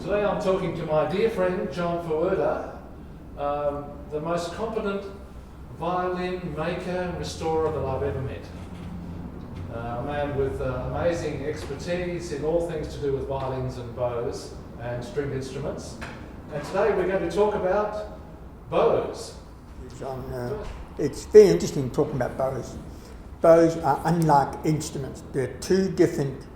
Today I'm talking to my dear friend John Ferwerda, the most competent violin maker and restorer that I've ever met. A man with amazing expertise in all things to do with violins and bows and stringed instruments. And today we're going to talk about bows. John, it's very interesting talking about bows. Bows are unlike instruments. They're two different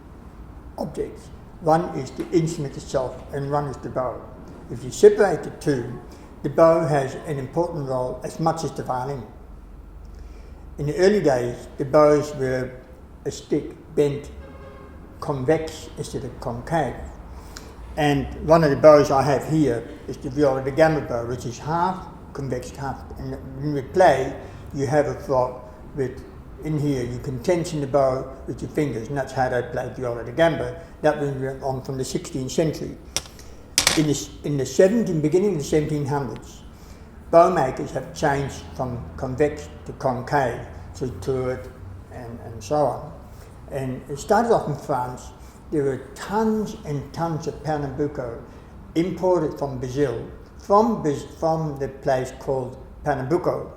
objects. One is the instrument itself and one is the bow. If you separate the two, the bow has an important role as much as the violin. In the early days, the bows were a stick bent convex instead of concave. And one of the bows I have here is the viola da gamba bow, which is half convex, half. And when we play, you have a frog with, in here, you can tension the bow with your fingers, and that's how they played viola da gamba. That went on from the 16th century. In the beginning of the 1700s, bow makers have changed from convex to concave, to turret and so on. And it started off in France. There were tons and tons of Pernambuco imported from Brazil, from the place called Pernambuco.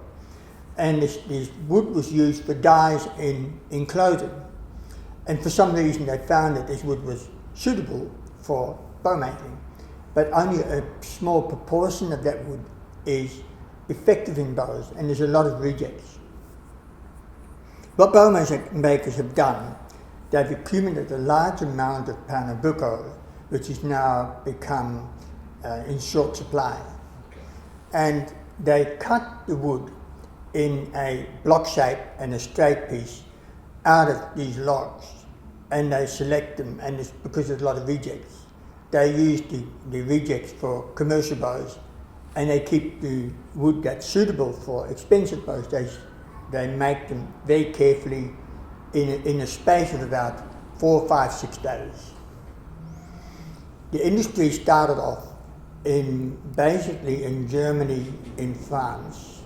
And this wood was used for dyes in clothing. And for some reason they found that this wood was suitable for bow making. But only a small proportion of that wood is effective in bows, and there's a lot of rejects. What bow makers have done, they've accumulated a large amount of Pernambuco, which has now become in short supply. And they cut the wood in a block shape and a straight piece out of these logs, and they select them, and it's because there's a lot of rejects. They use the rejects for commercial bows, and they keep the wood that's suitable for expensive bows. They make them very carefully in a space of about 4, 5, 6 days. The industry started off basically in Germany, in France,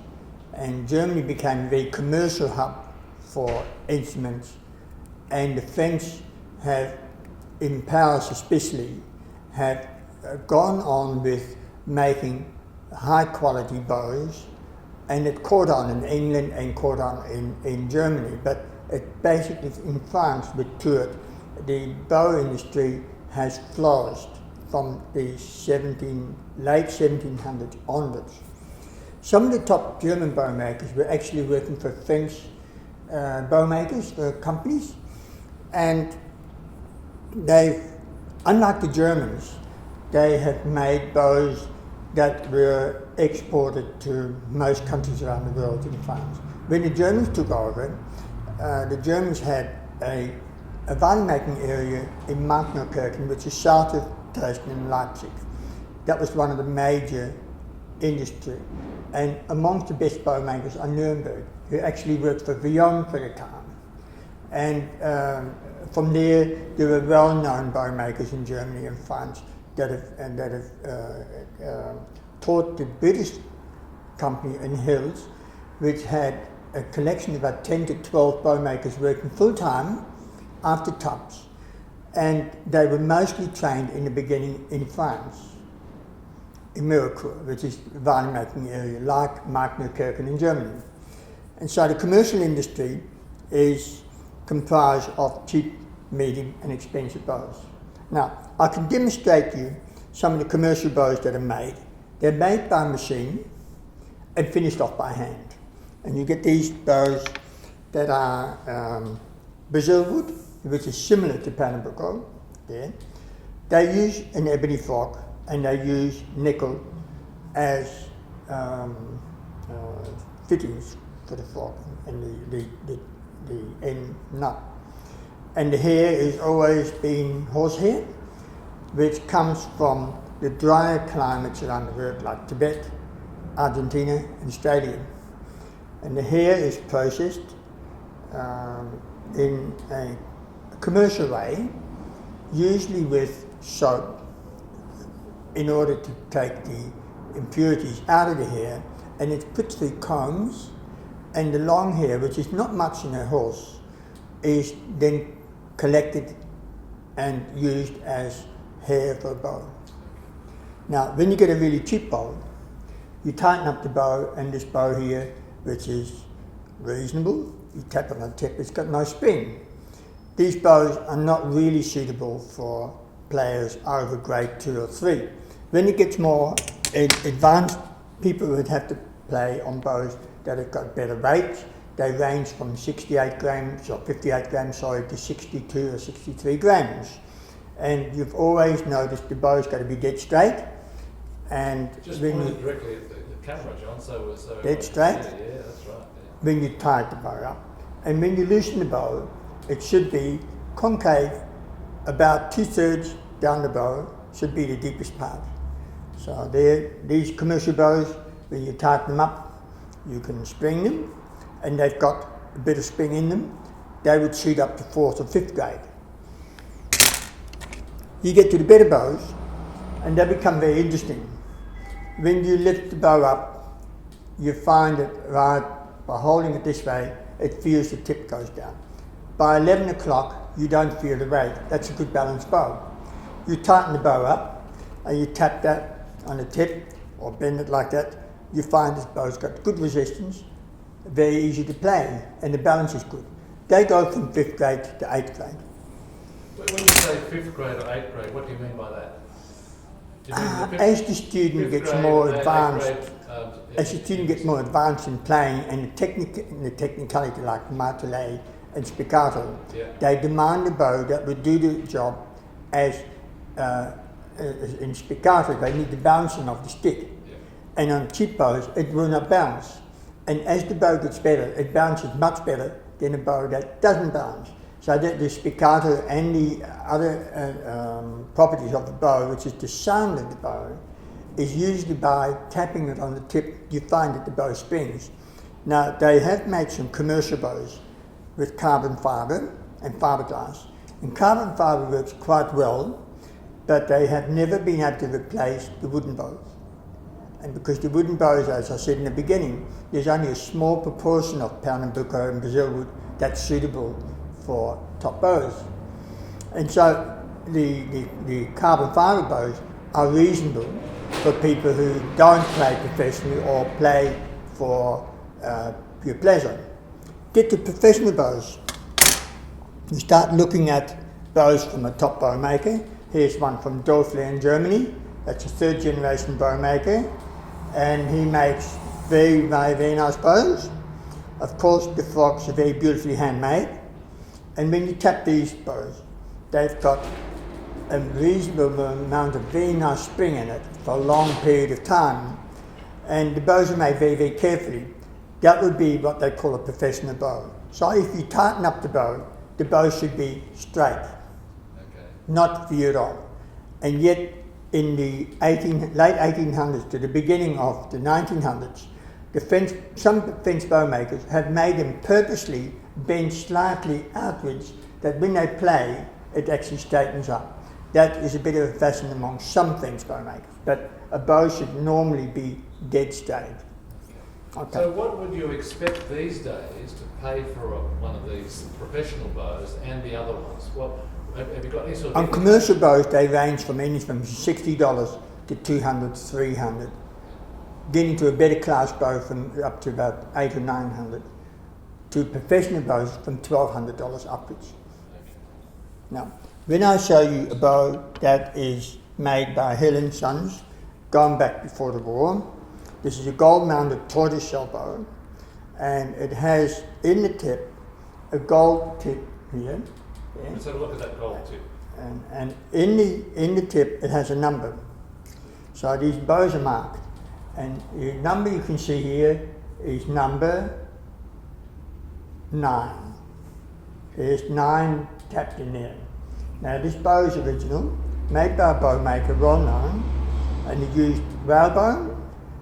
and Germany became a very commercial hub for instruments, and the French have, in Paris especially, have gone on with making high quality bows, and it caught on in England and caught on in Germany, but it basically in France with turret, the bow industry has flourished from the late 1700s onwards. Some of the top German bow makers were actually working for French bow makers, companies, and they've, unlike the Germans, they have made bows that were exported to most countries around the world in France. When the Germans took over, the Germans had a violin making area in Markneukirchen, which is south of Dresden and Leipzig. That was one of the major industry. And amongst the best bow makers are Nuremberg, who actually worked for Vion for a time. And from there were well-known bow makers in Germany and France that have taught the British company in Hills, which had a collection of about 10 to 12 bow makers working full-time after tops. And they were mostly trained in the beginning in France, in Mirecourt, which is a violin making area like Markneukirchen in Germany. And so the commercial industry is comprised of cheap, medium and expensive bows. Now, I can demonstrate you some of the commercial bows that are made. They're made by machine and finished off by hand. And you get these bows that are Brazil wood, which is similar to Pernambuco there. They use an ebony fork, and they use nickel as fittings for the fork and the end nut. And the hair is always been horsehair, which comes from the drier climates around the world, like Tibet, Argentina, and Australia. And the hair is processed in a commercial way, usually with soap, in order to take the impurities out of the hair, and it's put through combs, and the long hair, which is not much in a horse, is then collected and used as hair for a bow. Now, when you get a really cheap bow, you tighten up the bow, and this bow here, which is reasonable, you tap on the tip, it's got no spring. These bows are not really suitable for players over grade 2 or 3. When it gets more advanced, people would have to play on bows that have got better weights. They range from 68 grams or 58 grams, sorry, to 62 or 63 grams. And you've always noticed the bow's got to be dead straight. And just point it directly at the camera, John, so dead straight. Yeah, that's right. Yeah. When you tie the bow up. And when you loosen the bow, it should be concave, about 2/3 down the bow should be the deepest part. So these commercial bows, when you tighten them up, you can spring them, and they've got a bit of spring in them. They would shoot up to 4th or 5th grade. You get to the better bows, and they become very interesting. When you lift the bow up, you find that right by holding it this way, it feels the tip goes down. By 11 o'clock, you don't feel the weight. That's a good balanced bow. You tighten the bow up, and you tap that on the tip, or bend it like that. You find this bow's got good resistance, very easy to play, and the balance is good. They go from 5th grade to 8th grade. When you say 5th grade or 8th grade, what do you mean by that? Do you mean the As the student gets grade, more 8th advanced, grade, as the student gets more advanced in playing, and the technicality like martelé and spiccato, yeah. they demand a bow that would do the job as in spiccato. They need the bouncing of the stick. Yeah. And on cheap bows, it will not bounce. And as the bow gets better, it bounces much better than a bow that doesn't bounce. So that the spiccato and the other properties of the bow, which is the sound of the bow, is usually by tapping it on the tip, you find that the bow springs. Now, they have made some commercial bows with carbon fibre and fiberglass. And carbon fibre works quite well, but they have never been able to replace the wooden bows. And because the wooden bows, as I said in the beginning, there's only a small proportion of Pernambuco and Brazil wood that's suitable for top bows. And so the carbon fibre bows are reasonable for people who don't play professionally or play for pure pleasure. Get to professional bows. You start looking at bows from a top bow maker. Here's one from Luthier in Germany. That's a 3rd generation bow maker, and he makes very, very, very nice bows. Of course, the frogs are very beautifully handmade. And when you tap these bows, they've got a reasonable amount of very nice spring in it for a long period of time. And the bows are made very, very carefully. That would be what they call a professional bow. So if you tighten up the bow should be straight, not veered off. And yet, in the late 1800s to the beginning of the 1900s, some French bow makers have made them purposely bend slightly outwards, that when they play, it actually straightens up. That is a bit of a fashion among some French bow makers, but a bow should normally be dead straight. Okay. So what would you expect these days to pay for one of these professional bows and the other ones? What have you got any sort of... On commercial bows, they range from anything from $60 to $200, $300. Getting to a better class bow from up to about $800 or $900. To professional bows from $1,200 upwards. Okay. Now, when I show you a bow that is made by Hill and Sons, going back before the war, this is a gold-mounted tortoiseshell bow, and it has in the tip a gold tip here. Yeah. Let's have a look at that gold tip. And in the tip it has a number. So these bows are marked, and the number you can see here is number 9. There's 9 tapped in there. Now this bow is original, made by a bow maker well known, and he used whalebone,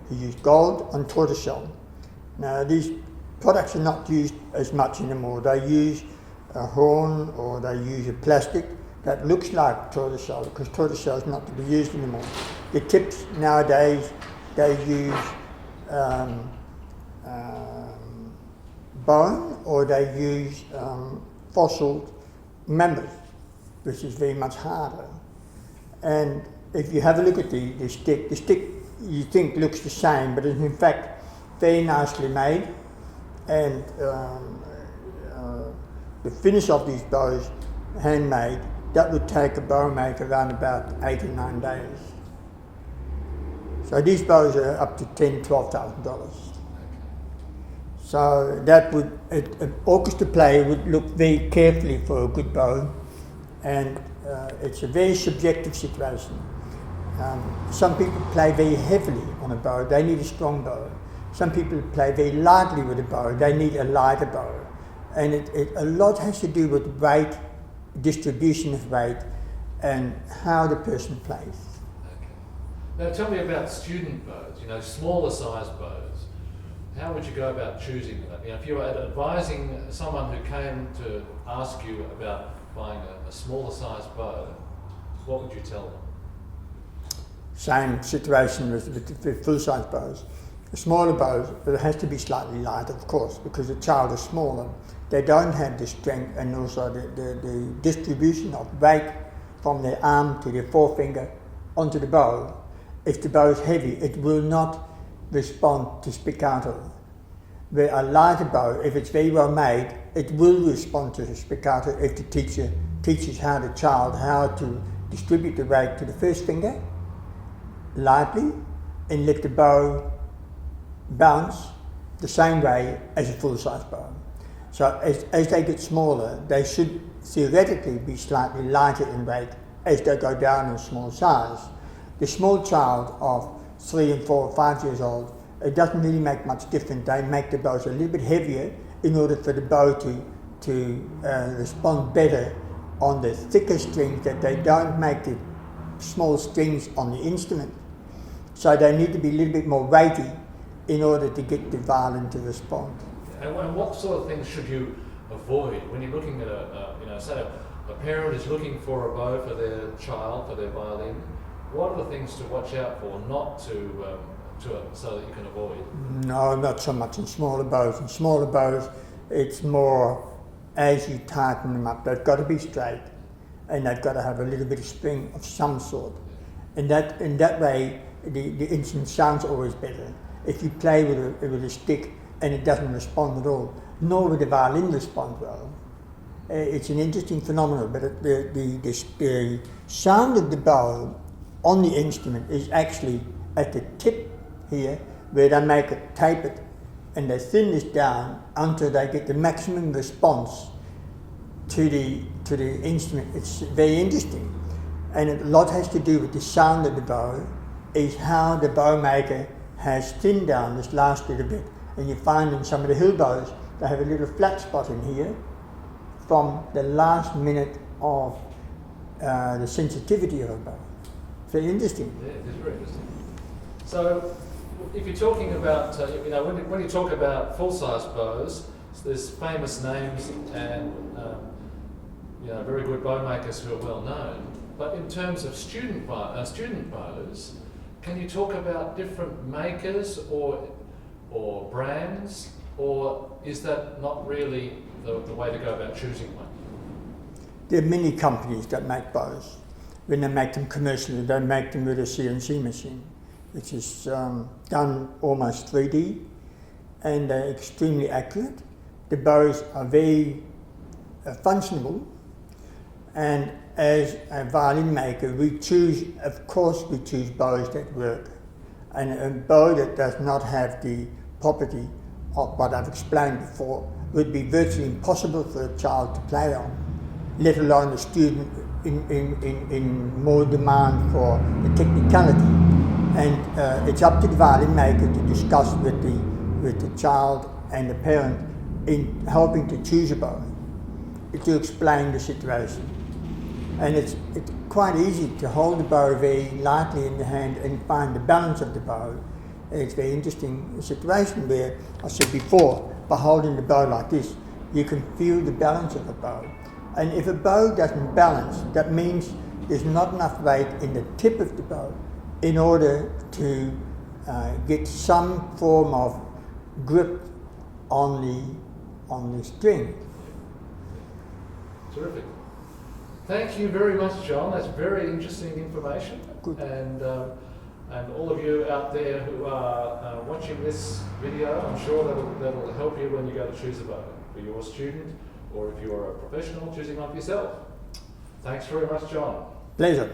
he used gold on tortoiseshell. Now these products are not used as much anymore. They use a horn or they use a plastic that looks like tortoiseshell, because tortoiseshell is not to be used anymore. The tips nowadays, they use bone, or they use fossil members, which is very much harder. And if you have a look at the stick you think looks the same, but it's in fact very nicely made, and the finish of these bows, handmade, that would take a bow maker around about 8 or 9 days. So these bows are up to $10,000–$12,000. So that would, an orchestra player would look very carefully for a good bow, and it's a very subjective situation. Some people play very heavily on a bow, they need a strong bow. Some people play very lightly with a bow, they need a lighter bow. And a lot has to do with weight, distribution of weight, and how the person plays. Okay. Now tell me about student bows, you know, smaller size bows. How would you go about choosing that? You know, if you were advising someone who came to ask you about buying a smaller size bow, what would you tell them? Same situation with the full-size bows. The smaller bows, but it has to be slightly lighter, of course, because the child is smaller. They don't have the strength and also the distribution of weight from their arm to their forefinger onto the bow. If the bow is heavy, it will not respond to spiccato. Where a lighter bow, if it's very well made, it will respond to the spiccato if the teacher teaches the child how to distribute the weight to the first finger lightly and let the bow bounce the same way as a full-size bow. So as they get smaller, they should theoretically be slightly lighter in weight as they go down in small size. The small child of 3 and 4 or 5 years old, it doesn't really make much difference. They make the bows a little bit heavier in order for the bow to respond better on the thicker strings, that they don't make the small strings on the instrument. So they need to be a little bit more weighty in order to get the violin to respond. And what sort of things should you avoid when you're looking at say a parent is looking for a bow for their child, for their violin? What are the things to watch out for, not to so that you can avoid? No, not so much in smaller bows. In smaller bows, it's more as you tighten them up, they've got to be straight, and they've got to have a little bit of spring of some sort. And in that way, the instrument sounds always better. If you play with a stick and it doesn't respond at all, nor will the violin respond well. It's an interesting phenomenon, but the sound of the bow on the instrument is actually at the tip here, where they make it tapered, and they thin this down until they get the maximum response to the instrument. It's very interesting, and a lot has to do with the sound of the bow, is how the bow maker has thinned down this last little bit. And you find in some of the hill bows, they have a little flat spot in here from the last minute of the sensitivity of a bow. Very interesting. Yeah, it is very interesting. So, if you're talking about, when you talk about full-size bows, there's famous names and very good bow makers who are well known. But in terms of student bows, can you talk about different makers or brands, or is that not really the way to go about choosing one? There are many companies that make bows. When they make them commercially, they make them with a CNC machine, which is done almost 3D, and they're extremely accurate. The bows are very functional, and as a violin maker, we choose bows that work. And a bow that does not have the property of what I've explained before would be virtually impossible for a child to play on, let alone a student in more demand for the technicality. And it's up to the violin maker to discuss with the child and the parent in helping to choose a bow, to explain the situation. And it's quite easy to hold the bow very lightly in the hand and find the balance of the bow. And it's a very interesting situation where, I said before, by holding the bow like this, you can feel the balance of the bow. And if a bow doesn't balance, that means there's not enough weight in the tip of the bow in order to get some form of grip on the string. Terrific. Thank you very much, John. That's very interesting information. good. And all of you out there who are watching this video, I'm sure that'll help you when you go to choose a bow for your student, or if you're a professional choosing one for yourself. Thanks very much, John. Pleasure.